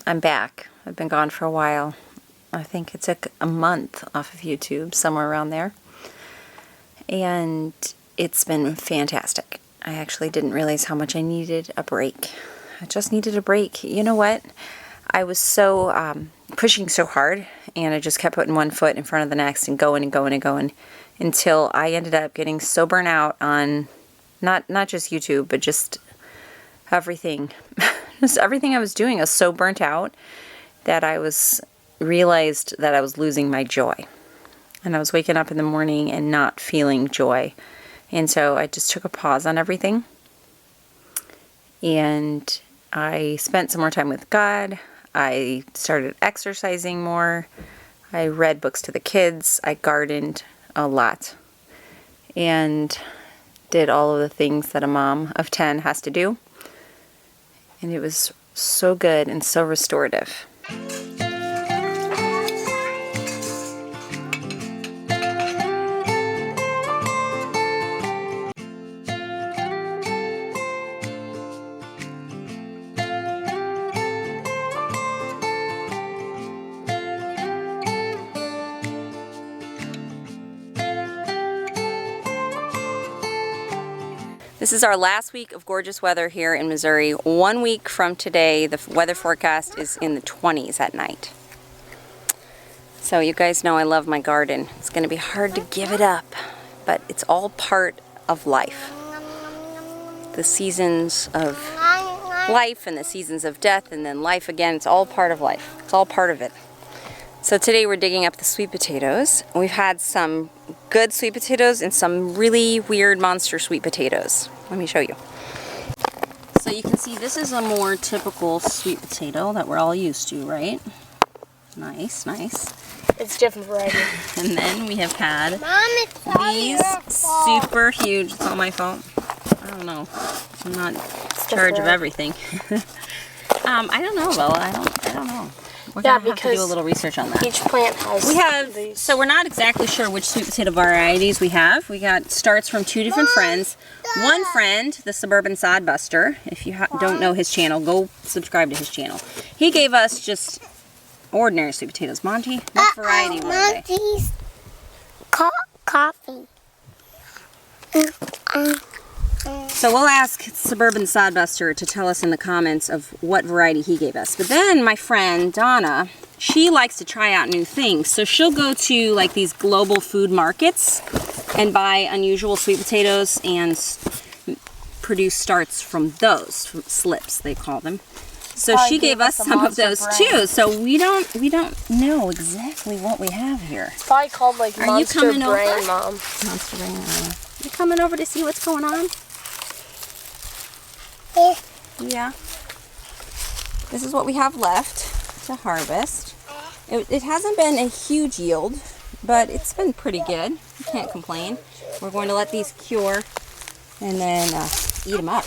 I'm back. I've been gone for a while. I think it took a month off of YouTube, somewhere around there. And it's been fantastic. I actually didn't realize how much I needed a break. I just needed a break. You know what? I was so pushing so hard, and I just kept putting one foot in front of the next and going and going and going until I ended up getting so burnt out on not just YouTube, but just everything. Just everything I was doing. I was so burnt out that I realized that I was losing my joy. And I was waking up in the morning and not feeling joy. And so I just took a pause on everything. And I spent some more time with God. I started exercising more. I read books to the kids. I gardened a lot. And did all of the things that a mom of 10 has to do. And it was so good and so restorative. This is our last week of gorgeous weather here in Missouri. 1 week from today, the weather forecast is in the 20s at night. So you guys know I love my garden. It's going to be hard to give it up, but it's all part of life. The seasons of life and the seasons of death and then life again, it's all part of life. It's all part of it. So today we're digging up the sweet potatoes. We've had some good sweet potatoes and some really weird monster sweet potatoes. Let me show you. So you can see this is a more typical sweet potato that we're all used to, right? Nice, nice. It's different variety. And then we have had Mom, these super huge, it's all my fault. I don't know. I'm not in charge of everything. I don't know, Bella. I don't know. We're going to have to do a little research on that. Each plant has these. So we're not exactly sure which sweet potato varieties we have. We got starts from two different friends. One friend, the Suburban Sodbuster, if you don't know his channel, go subscribe to his channel. He gave us just ordinary sweet potatoes. Monty, what variety were they? Monty's coffee. So we'll ask Suburban Sodbuster to tell us in the comments of what variety he gave us. But then my friend Donna, she likes to try out new things. So she'll go to like these global food markets and buy unusual sweet potatoes and produce starts from those, from slips they call them. So she gave us some of those too. So we don't know exactly what we have here. It's probably called like Monster Brain, Mom. Monster Brain. You coming over to see what's going on? Yeah. This is what we have left to harvest. It hasn't been a huge yield, but it's been pretty good. You can't complain. We're going to let these cure and then eat them up.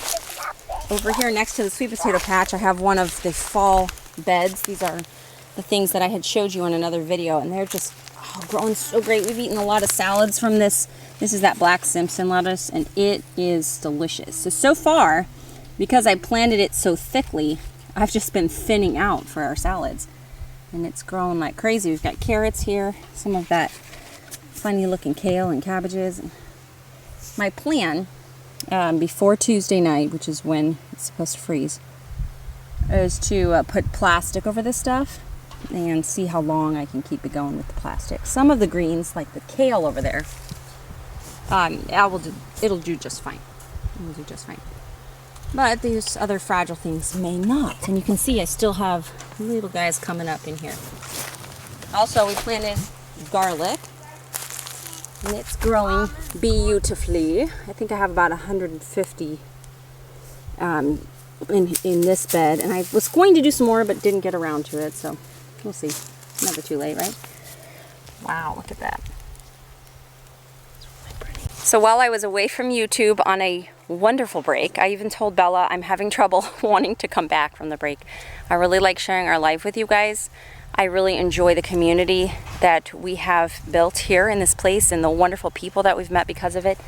Over here next to the sweet potato patch, I have one of the fall beds. These are the things that I had showed you in another video, and they're just growing so great. We've eaten a lot of salads from this. This is that black Simpson lettuce, and it is delicious. So far, because I planted it so thickly, I've just been thinning out for our salads. And it's growing like crazy. We've got carrots here, some of that funny looking kale and cabbages. My plan, before Tuesday night, which is when it's supposed to freeze, is to put plastic over this stuff and see how long I can keep it going with the plastic. Some of the greens, like the kale over there, it'll do just fine. It'll do just fine. But these other fragile things may not. And you can see I still have little guys coming up in here. Also, we planted garlic. And it's growing beautifully. I think I have about 150 in this bed. And I was going to do some more, but didn't get around to it. So we'll see. Never too late, right? Wow, look at that. So while I was away from YouTube on a wonderful break, I even told Bella I'm having trouble wanting to come back from the break. I really like sharing our life with you guys. I really enjoy the community that we have built here in this place and the wonderful people that we've met because of it.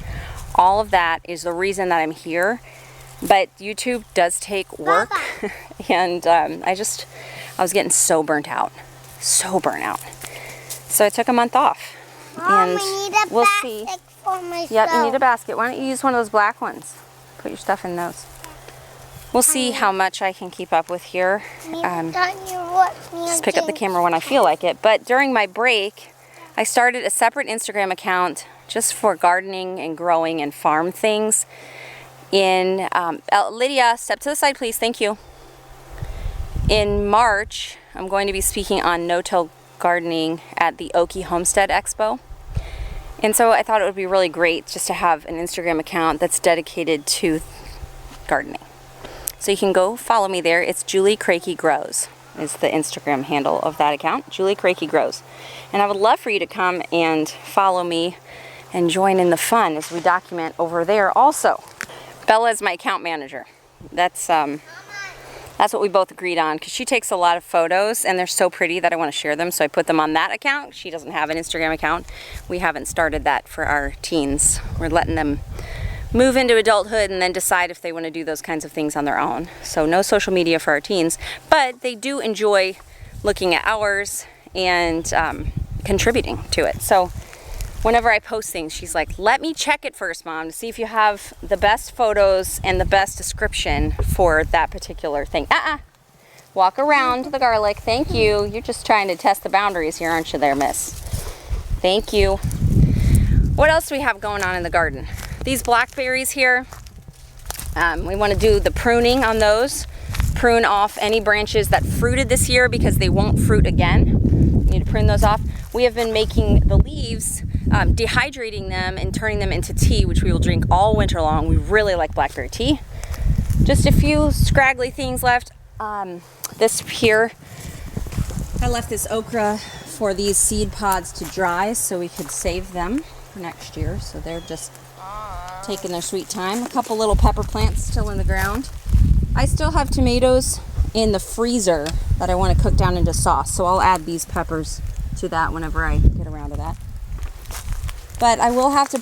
All of that is the reason that I'm here. But YouTube does take work, and I was getting so burnt out. So burnt out. So I took a month off. Mom, And I need a we'll basket see. for myself. Yep, you need a basket. Why don't you use one of those black ones? Put your stuff in those. We'll see how much I can keep up with here. Just pick up the camera when I feel like it. But during my break, I started a separate Instagram account just for gardening and growing and farm things. In Lydia, step to the side, please. Thank you. In March, I'm going to be speaking on no-till gardening at the Okie Homestead Expo. And so I thought it would be really great just to have an Instagram account that's dedicated to gardening. So you can go follow me there. It's Julie Kreke Grows is the Instagram handle of that account. Julie Kreke Grows. And I would love for you to come and follow me and join in the fun as we document over there also. Bella is my account manager. That's what we both agreed on, because she takes a lot of photos and they're so pretty that I want to share them, so I put them on that account. She doesn't have an Instagram account. We haven't started that for our teens. We're letting them move into adulthood and then decide if they want to do those kinds of things on their own. So no social media for our teens, but they do enjoy looking at ours and contributing to it. So whenever I post things, she's like, let me check it first, Mom, to see if you have the best photos and the best description for that particular thing. Walk around the garlic. Thank you. You're just trying to test the boundaries here, aren't you there, miss? Thank you. What else do we have going on in the garden? These blackberries here, we want to do the pruning on those. Prune off any branches that fruited this year because they won't fruit again. We need to prune those off. We have been making the leaves, dehydrating them and turning them into tea, which we will drink all winter long. We really like blackberry tea. Just a few scraggly things left. This here, I left this okra for these seed pods to dry so we could save them for next year. So they're just taking their sweet time. A couple little pepper plants still in the ground. I still have tomatoes in the freezer that I want to cook down into sauce, so I'll add these peppers to that whenever I get around to that. But I will have to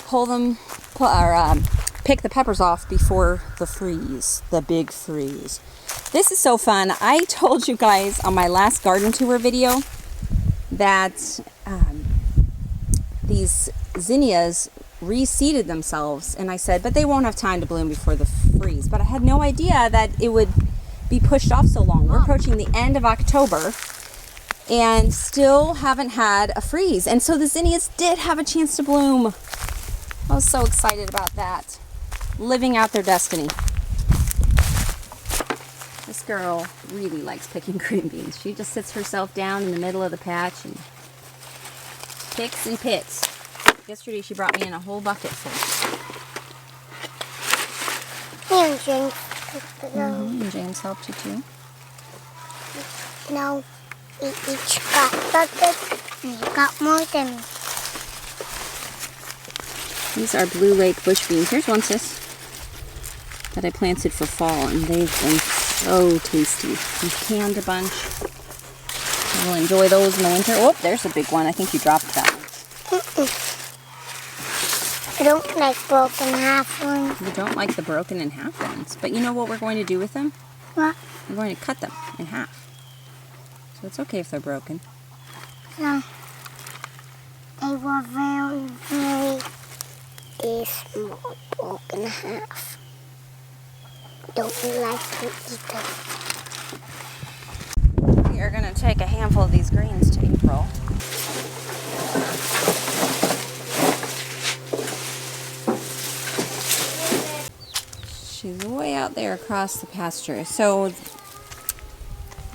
pick the peppers off before the freeze, the big freeze. This is so fun. I told you guys on my last garden tour video that these zinnias reseeded themselves, and I said, but they won't have time to bloom before the freeze. But I had no idea that it would be pushed off so long. We're approaching the end of October and still haven't had a freeze. And so the zinnias did have a chance to bloom. I was so excited about that. Living out their destiny. This girl really likes picking green beans. She just sits herself down in the middle of the patch and picks and picks. Yesterday she brought me in a whole bucket full. And James. And James helped you too? No, we each got buckets and he got more than me. These are Blue Lake bush beans. Here's one, sis, that I planted for fall, and they've been so tasty. We canned a bunch. We'll enjoy those in the winter. Oh, there's a big one. I think you dropped that one. I don't like broken half ones. You don't like the broken in half ones. But you know what we're going to do with them? What? We're going to cut them in half. So it's okay if they're broken. No. They were very, very small, broken half. Don't like to eat them. We are going to take a handful of these greens to April. She's way out there across the pasture. So,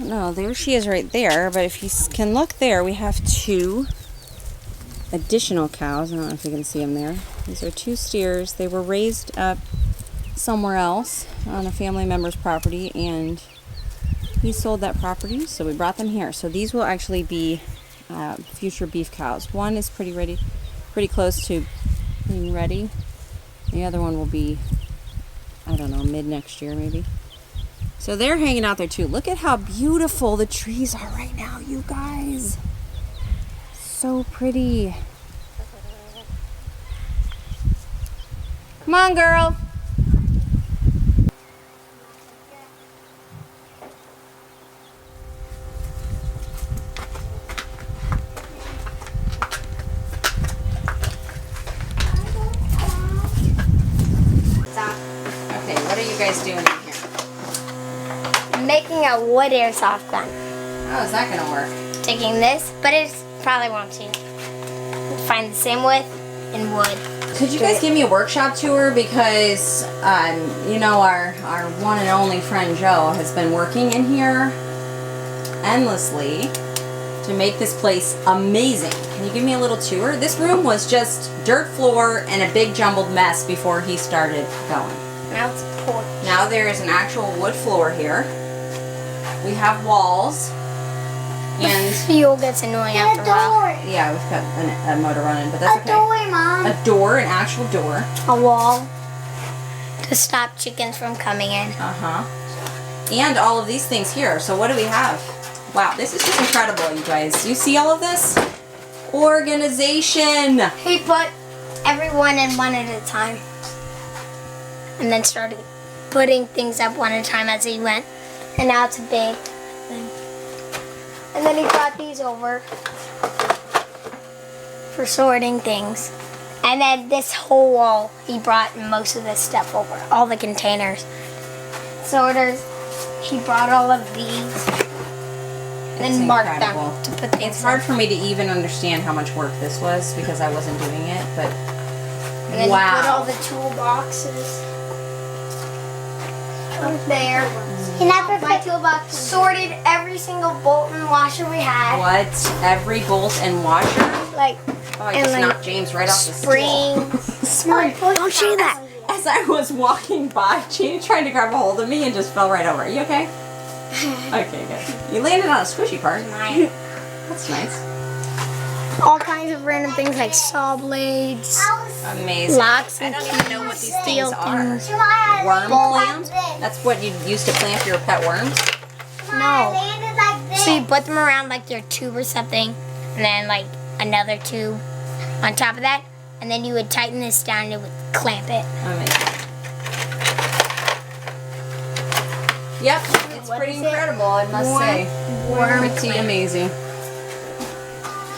no, there she is right there. But if you can look there, we have two additional cows. I don't know if you can see them there. These are two steers. They were raised up somewhere else on a family member's property, and he sold that property, so we brought them here. So these will actually be future beef cows. One is pretty close to being ready. The other one will be, I don't know, mid next year maybe. So they're hanging out there too. Look at how beautiful the trees are right now, you guys. So pretty. Come on, girl. guys doing in here? Making a wood airsoft gun. How is that gonna work? Taking this, but it probably won't see. Find the same width in wood. Could you guys give me a workshop tour? Because, you know, our one and only friend Joe has been working in here endlessly to make this place amazing. Can you give me a little tour? This room was just dirt floor and a big jumbled mess before he started going. Now it's a porch. Now there is an actual wood floor here. We have walls. And fuel gets annoying after a while. yeah, we've got a motor running, but that's okay. A door, Mom. A door, an actual door. A wall to stop chickens from coming in. And all of these things here. So what do we have? Wow, this is just incredible, you guys. You see all of this? Organization. He put everyone in one at a time. And then started putting things up one at a time as he went. And now it's a big thing. And then he brought these over for sorting things. And then this whole wall, he brought most of this stuff over. All the containers. Sorters, he brought all of these. And then marked incredible. them to put things It's hard for me to even understand how much work this was because I wasn't doing it, but And then wow. he put all the toolboxes up there. You never My toolbox sorted every single bolt and washer we had. What? Every bolt and washer? Like Oh, I And just like knocked James right off the stool. springs. Don't say that. As I was walking by, Gina tried to grab a hold of me and just fell right over. Are you okay? Okay, good. You landed on a squishy part. That's nice. All kinds of random things like saw blades, Amazing. locks I and don't even know what these things are. things. Worm clamps? That's what you use to clamp your pet worms? No. So you put them around like your tube or something, and then like another tube on top of that, and then you would tighten this down and it would clamp it. Amazing. Yep, it's What pretty is it? incredible, I must say. Pretty amazing.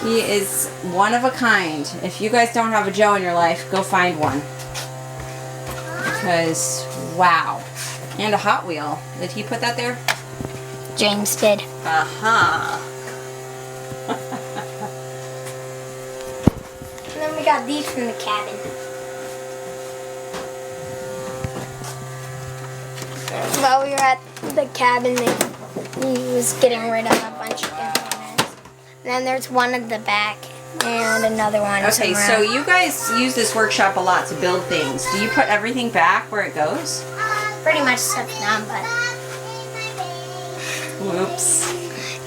He is one of a kind. If you guys don't have a Joe in your life, go find one. Because, wow. And a Hot Wheel. Did he put that there? James did. Aha. And then we got these from the cabin. While we were at the cabin, he was getting rid of a bunch of containers. And then there's one at the back and another one Okay, somewhere so else. you guys use this workshop a lot to build things. Do you put everything back where it goes? Pretty much stuff down, but Whoops.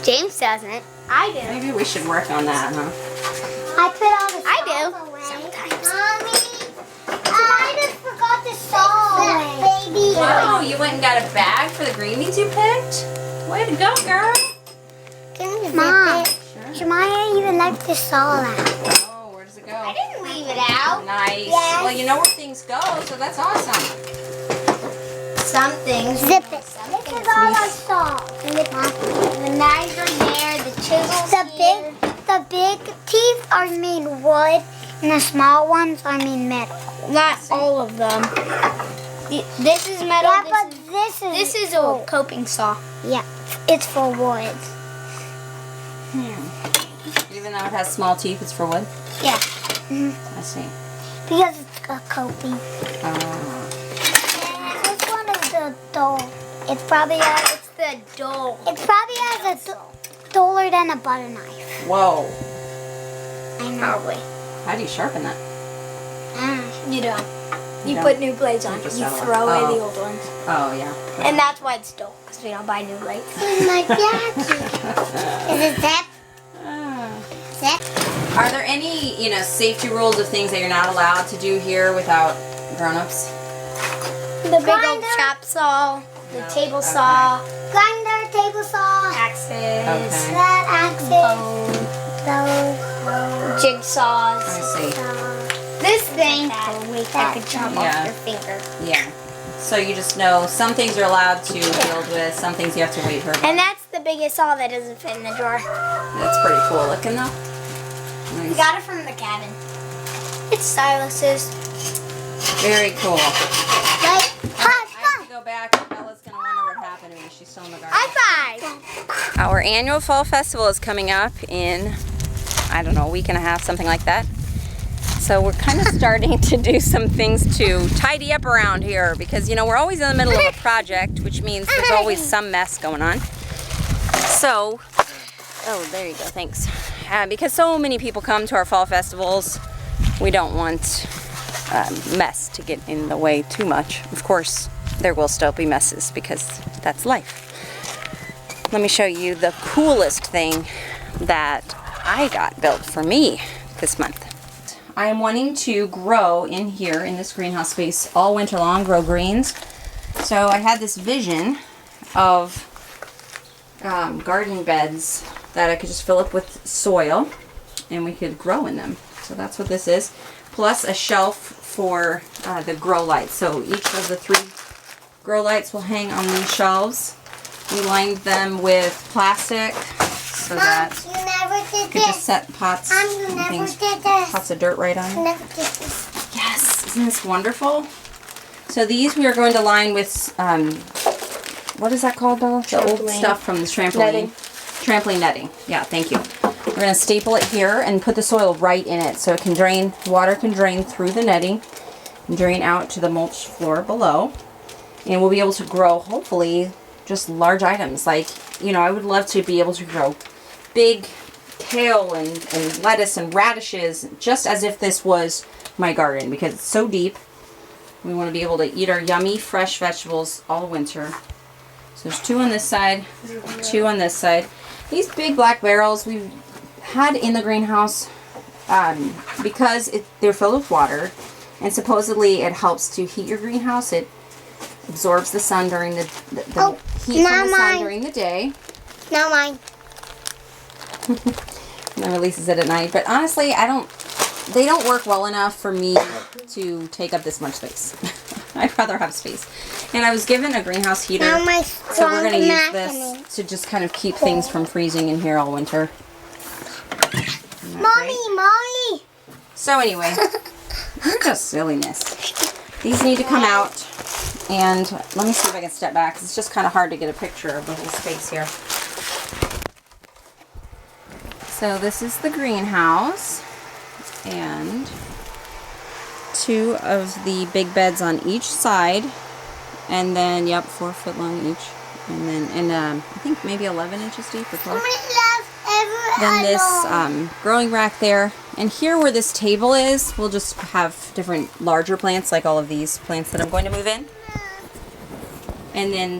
James doesn't. I do. Maybe we should work on that, huh? I put all the I do. salt away. Sometimes. Mommy, I just forgot the salt away. Baby. Wow, you went and got a bag for the green beans you picked? Way to go, girl. Mom, Sure. Jemiah even left the salt out. Oh, where does it go? I didn't leave it out. Nice. Yes. Well, you know where things go, so that's awesome. Some things. Zip it. Some This things. is all our salt. The knives are there. The chisels here. The big teeth are made wood, and the small ones are made metal. Not all of them. This is metal. Yeah, but This is a coping saw. Yeah, it's for wood. Even though it has small teeth, it's for wood? Yeah, I see. because it's a coping. This one is the dull. It's probably It's the dull. has a duller than a butter knife. Whoa. I know. Probably. How do you sharpen that? You don't. You don't? put new blades on. You just You have throw one. away Oh. the old ones. Oh, yeah. And that's why it's dull, because we don't buy new blades. My daddy. Is it zip? Zip? Are there any, safety rules of things that you're not allowed to do here without grown-ups? The big old Grinder. chop saw, the No. table Okay. saw, Grinder, table saw, axes, Okay. that axis, those, jigsaws. I see. This thing that could chop Yeah. off your finger. Yeah. So you just know some things you're allowed to build with, some things you have to wait for. And that's the biggest saw that doesn't fit in the drawer. That's pretty cool looking, though. We Nice. got it from the cabin. It's Silas's. Very cool. like, I have to go back she's still in the garden. High five! Our annual fall festival is coming up in, I don't know, a week and a half, something like that. So we're kind of starting to do some things to tidy up around here because, you know, we're always in the middle of a project, which means there's always some mess going on. So, oh, there you go, thanks. Because so many people come to our fall festivals, we don't want mess to get in the way too much. Of course, there will still be messes because that's life. Let me show you the coolest thing that I got built for me this month. I am wanting to grow in here in this greenhouse space all winter long, grow greens. So I had this vision of garden beds that I could just fill up with soil and we could grow in them. So that's what this is. Plus a shelf for the grow lights. So each of the 3 grow lights will hang on these shelves. We lined them with plastic so that you never did you could just set pots you and never things, did this. pots of dirt right on. You never did this. Yes, isn't this wonderful? So these we are going to line with, what is that called, Bella? The old stuff from the trampoline. Netting. Trampoline netting. Yeah, thank you. We're going to staple it here and put the soil right in it so it can drain, water can drain through the netting and drain out to the mulch floor below. And we'll be able to grow, hopefully, just large items. Like, you know, I would love to be able to grow big kale and lettuce and radishes, just as if this was my garden, because it's so deep. We want to be able to eat our yummy, fresh vegetables all winter. So there's 2 on this side, 2 on this side. These big black barrels we've had in the greenhouse because they're filled with water, and supposedly it helps to heat your greenhouse. It absorbs the sun during the heat from the sun during the day. No, mine. And then releases it at night. But honestly, they don't work well enough for me to take up this much space. I'd rather have space. And I was given a greenhouse heater, so we're going to use this to just kind of keep things from freezing in here all winter. Mommy! So anyway, you're just silliness. These need to come out. And let me see if I can step back, 'cause it's just kind of hard to get a picture of the whole space here. So this is the greenhouse, and 2 of the big beds on each side, and then 4 foot long each, and then I think maybe 11 inches deep or 12. Then this growing rack there, and here where this table is, we'll just have different larger plants, like all of these plants that I'm going to move in. And then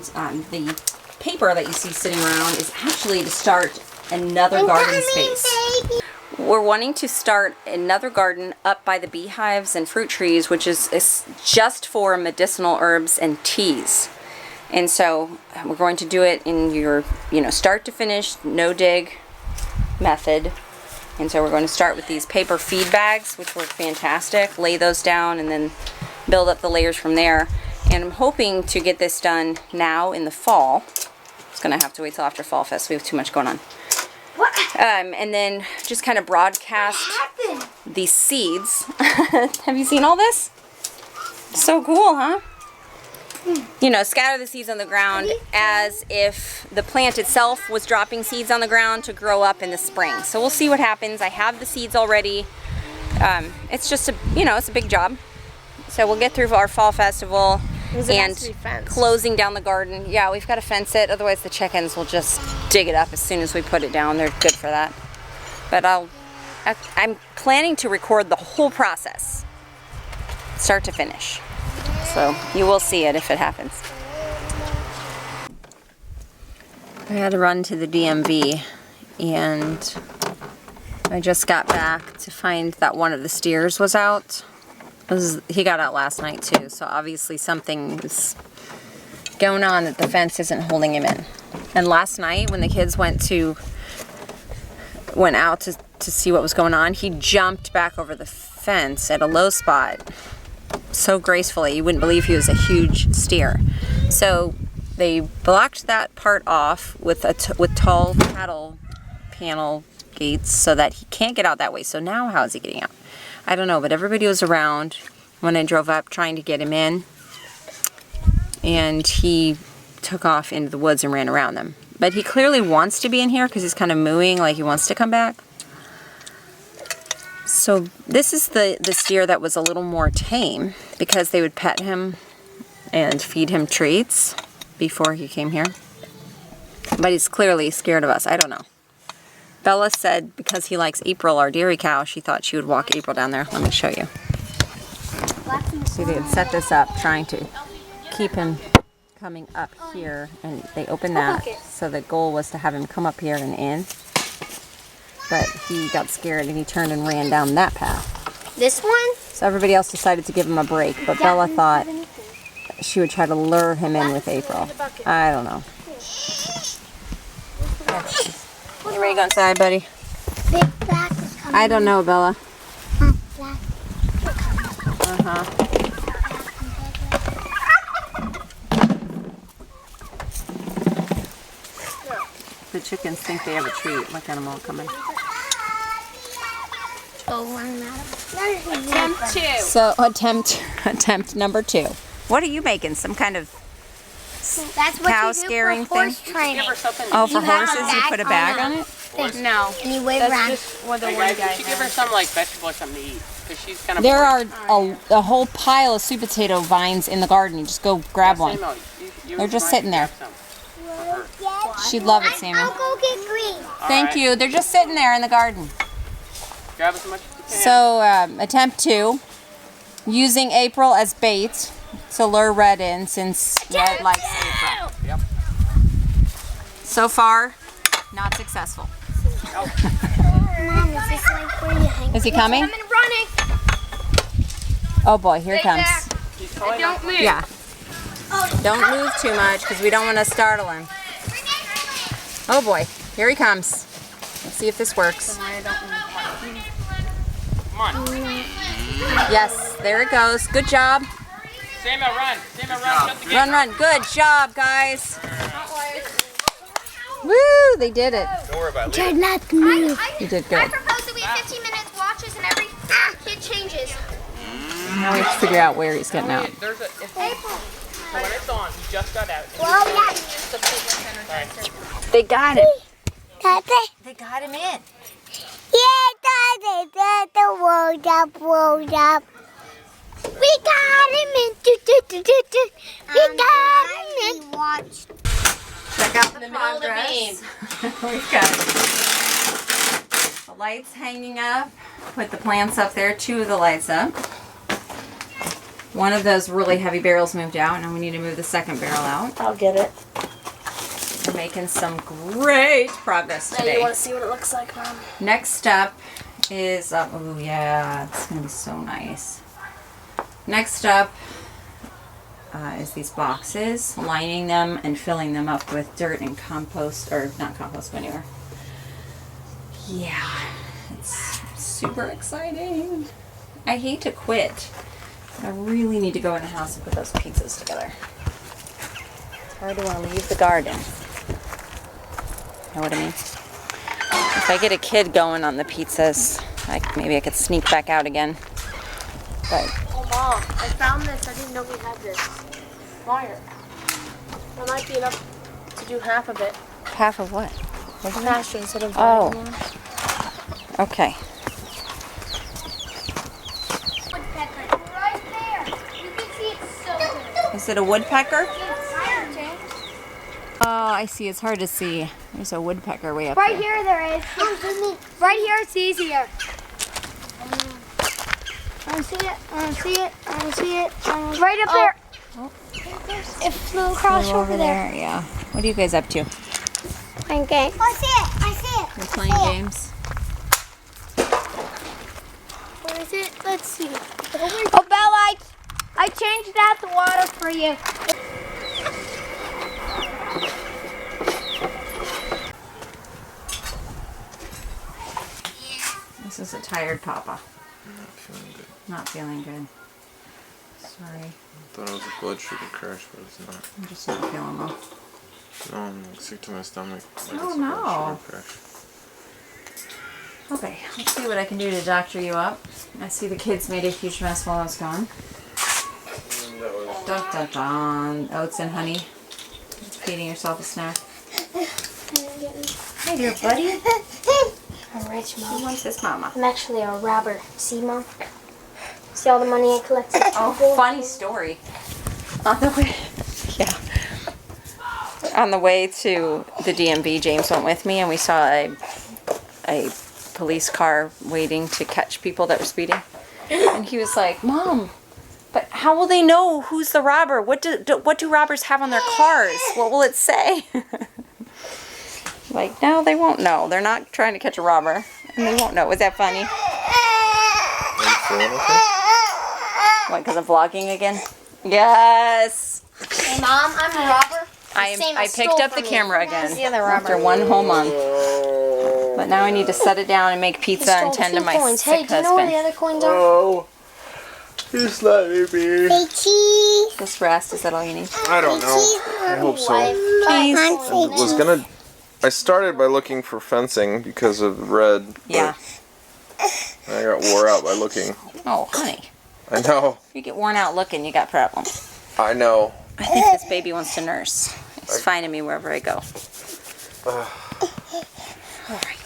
the paper that you see sitting around is actually to start another garden space. We're wanting to start another garden up by the beehives and fruit trees, which is just for medicinal herbs and teas. And so we're going to do it in your, start to finish, no dig method. And so we're going to start with these paper feed bags, which work fantastic. Lay those down and then build up the layers from there. And I'm hoping to get this done now in the fall. It's going to have to wait till after Fall Fest. We have too much going on. And then just kind of broadcast these seeds. Have you seen all this? So cool, huh? Scatter the seeds on the ground as if the plant itself was dropping seeds on the ground to grow up in the spring. So we'll see what happens. I have the seeds already. It's just it's a big job. So we'll get through our fall festival and closing down the garden. Yeah, we've got to fence it, otherwise the chickens will just dig it up as soon as we put it down. They're good for that. But I'm planning to record the whole process, start to finish. So you will see it if it happens. I had to run to the DMV, and I just got back to find that one of the steers was out. He got out last night too, so obviously something is going on that the fence isn't holding him in. And last night when the kids went out to see what was going on, he jumped back over the fence at a low spot so gracefully you wouldn't believe he was a huge steer. So they blocked that part off with tall cattle panel gates so that he can't get out that way. So now how is he getting out? I don't know, but everybody was around when I drove up trying to get him in, and he took off into the woods and ran around them. But he clearly wants to be in here because he's kind of mooing like he wants to come back. So this is the steer that was a little more tame because they would pet him and feed him treats before he came here. But he's clearly scared of us. I don't know. Bella said because he likes April, our dairy cow, she thought she would walk April down there. Let me show you. See, they had set this up trying to keep him coming up here, and they opened that. So the goal was to have him come up here and in. But he got scared and he turned and ran down that path. This one? So everybody else decided to give him a break, but Bella thought she would try to lure him in with April. I don't know. You ready to go inside, buddy? Big black is coming. I don't know, Bella. Black. Uh-huh. The chickens think they have a treat. Look at them all coming. Attempt 2. So attempt number 2. What are you making? Some kind of That's what cow you do scaring for horse thing? training. Oh, for You have a horses, you bag put a on bag a on it? thing. No. And you wave That's around. just what the Hey one guys, guy you should give her has. some like vegetable or something to eat, because she's kind of. There are a whole pile of sweet potato vines in the garden. You just go grab one. They're just sitting there. She'd love it, Sammy. I'll go get green. Thank you. They're just sitting there in the garden. Grab as much as you can. So, attempt 2, using April as bait to lure Red in, since Red likes April. Yep. So far, not successful. Mom, is this like where you hang? Is he coming? Coming running. Oh boy, here he comes. He's calling Don't move. Yeah. Don't move too much because we don't want to startle him. Oh boy, here he comes. Let's see if this works. Come on. Yes, there it goes. Good job. Samuel, run. Samuel, run. Shut the gate. Run. Good job, guys. Woo, they did it. Don't worry about it. Try not to move. You did I good. propose that we have 15 minutes watches and every kid changes. Now we have to figure out where he's getting out. There's a. When it's on, he just got out. Well, yeah. They got it. Daddy. They got him in. Yeah, Daddy. Daddy, rolled up. We got him in. We got him in. Watched. Check out the progress. We've got the lights hanging up. Put the plants up there. 2 of the lights up. One of those really heavy barrels moved out. Now we need to move the second barrel out. I'll get it. We're making some great progress Now today. you want to see what it looks like, Mom? Next up is, oh yeah, it's going to be so nice. Next up is these boxes, lining them and filling them up with dirt and compost, or not compost, manure. Yeah, it's super exciting. I hate to quit. I really need to go in the house and put those pizzas together. It's hard to want to leave the garden. Know what I mean? If I get a kid going on the pizzas, maybe I could sneak back out again. But Oh, Mom, I found this. I didn't know we had this. Wire. That might be enough to do half of it. half of what? Pasture instead of Oh. vine. Okay. Woodpecker. Right there. You can see it's so good. Is it a woodpecker? It's higher, Jane. Oh, I see. It's hard to see. There's a woodpecker way up Right there. here there is. Right here it's easier. I see it. I see it. I see it. Right up there. It flew across Go over there. Yeah. What are you guys up to? Playing game. I see it. I see it. You're playing games? Where is it? Let's see. Oh, Bella, I changed out the water for you. This is a tired papa. Not feeling good. Not feeling good. Sorry. I thought it was a blood sugar crash, but it's not. I'm just not feeling well. No, I'm like sick to my stomach. Like Oh, it's a no. blood sugar crash. Okay, let's see what I can do to doctor you up. I see the kids made a huge mess while I was gone. And that was Dun dun dun. Oats and honey. feeding yourself a snack. Hey there, buddy. I'm rich, Mom. Who wants this, Mama? I'm actually a robber. See, Mom? See all the money I collected? Oh, funny story. On the way, yeah. On the way to the DMV, James went with me, and we saw a police car waiting to catch people that were speeding. And he was like, "Mom, but how will they know who's the robber? What do robbers have on their cars? What will it say?" Like, no, they won't know. They're not trying to catch a robber, and they won't know. Was that funny? Are you feeling okay? What, because I'm vlogging again? Yes. Hey, Mom, I'm a robber. I picked up the camera again The other robber. after one whole month. But now I need to set it down and make pizza and tend to my coins. sick Hey, do you know where the husband. other coins are? Oh, just let me be. Say cheese. Just rest. Is that all you need? I don't know. I hope so. Cheese. I started by looking for fencing because of red. but Yeah. I got wore out by looking. Oh, honey. I know. If you get worn out looking, you got problems. I know. I think this baby wants to nurse. He's finding me wherever I go. All right.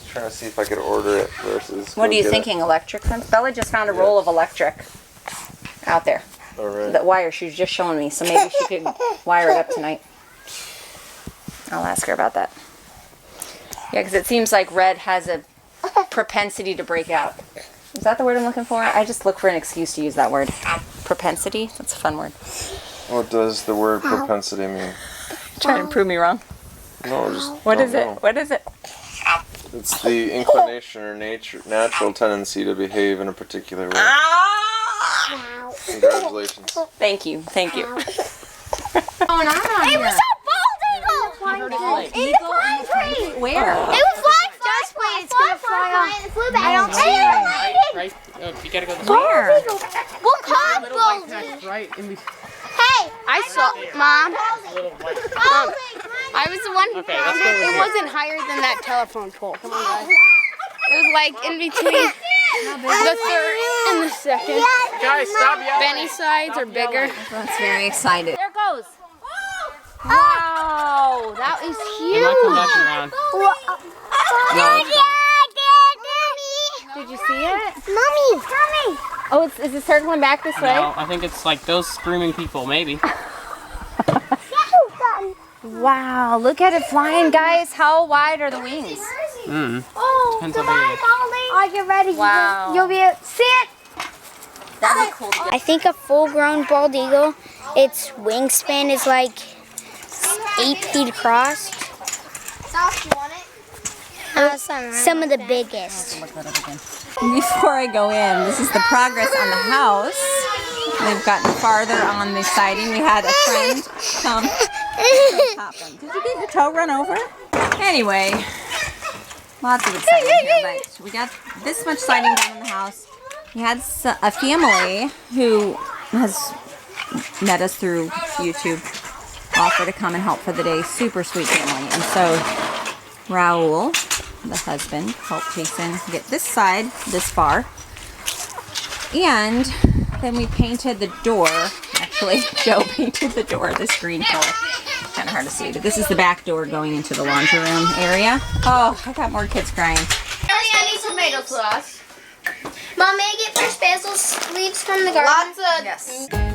Trying to see if I could order it versus. What go are you get thinking? Electric fence? Bella just found a roll of electric out there. It. All right. The wire she was just showing me, so maybe she could wire it up tonight. I'll ask her about that. Yeah, because it seems like red has a propensity to break out. Is that the word I'm looking for? I just look for an excuse to use that word. Propensity? That's a fun word. What does the word propensity mean? Trying to prove me wrong. No, just. What don't is it? know. What is it? It's the inclination or natural tendency to behave in a particular way. Ah! Congratulations. Thank you. Thank you. What's going on out here? Where? Just wait, it's gonna fly off. I don't see it. Right? You gotta go this Where? We'll call little white patch right in between. Hey, I saw, Mom. Little white. I was the one who Okay, found let's go it. over It here. wasn't higher than that telephone pole. Come on, guys. It was like in between the third and the second. Guys, stop yelling. Benny sides are bigger. That's very excited. There it goes. Wow, that is It might come back huge. around. Did you see it? Mommy. Oh, is it circling back this way? No, I think it's like those screaming people, maybe. Wow, look at it flying, guys. How wide are the wings? Oh, Depends how big it is. Are you ready? Wow. You'll be able to see it. That'd be cool. I think a full-grown bald eagle, its wingspan is like 8 feet across. Some of the biggest. Before I go in, this is the progress on the house. We've gotten farther on the siding. We had a friend come. Did you get your toe run over? Anyway, lots of excitement here, but we got this much siding done in the house. We had a family who has met us through YouTube offer to come and help for the day. Super sweet family. And so Raul, the husband, helped Jason get this side this far. And then we painted the door. Actually, Joe painted the door this green color. Kind of hard to see, but this is the back door going into the laundry room area. Oh, I got more kids crying. I need tomato sauce. Mom, may I get fresh basil leaves from the garden? Lots of Yes.